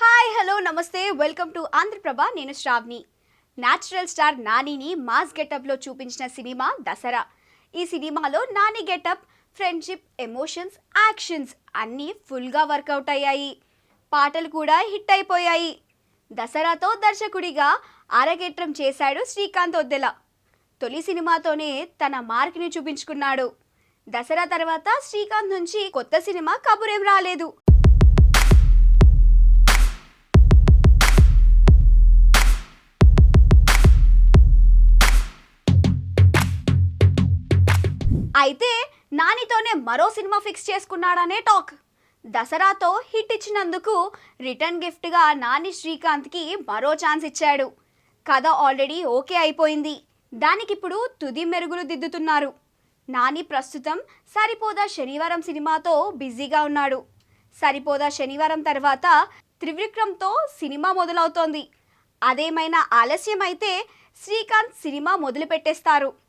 Hi hello నమస్తే welcome to Andhraprabha. నేను Shravni. Natural star నానిని మాస్ గెటప్లో చూపించిన సినిమా దసరా. ఈ సినిమాలో Nani getup, friendship, emotions, actions అన్నీ ఫుల్గా వర్కౌట్ అయ్యాయి. పాటలు కూడా హిట్ అయిపోయాయి. దసరాతో దర్శకుడిగా అరగేట్రం చేశాడు శ్రీకాంత్ ఒద్దెల. తొలి సినిమాతోనే తన మార్క్ని చూపించుకున్నాడు. దసరా తర్వాత శ్రీకాంత్ నుంచి కొత్త సినిమా కబురేం రాలేదు. అయితే నానితోనే మరో సినిమా ఫిక్స్ చేసుకున్నాడనే టాక్. దసరాతో హిట్ ఇచ్చినందుకు రిటర్న్ గిఫ్ట్గా నాని శ్రీకాంత్కి మరో ఛాన్స్ ఇచ్చాడు. కథ ఆల్రెడీ ఓకే అయిపోయింది. దానికిప్పుడు తుది మెరుగులు దిద్దుతున్నారు. నాని ప్రస్తుతం సరిపోదా శనివారం సినిమాతో బిజీగా ఉన్నాడు. సరిపోదా శనివారం తర్వాత త్రివిక్రమ్తో సినిమా మొదలవుతోంది. అదేమైనా ఆలస్యం అయితే శ్రీకాంత్ సినిమా మొదలు పెట్టేస్తారు.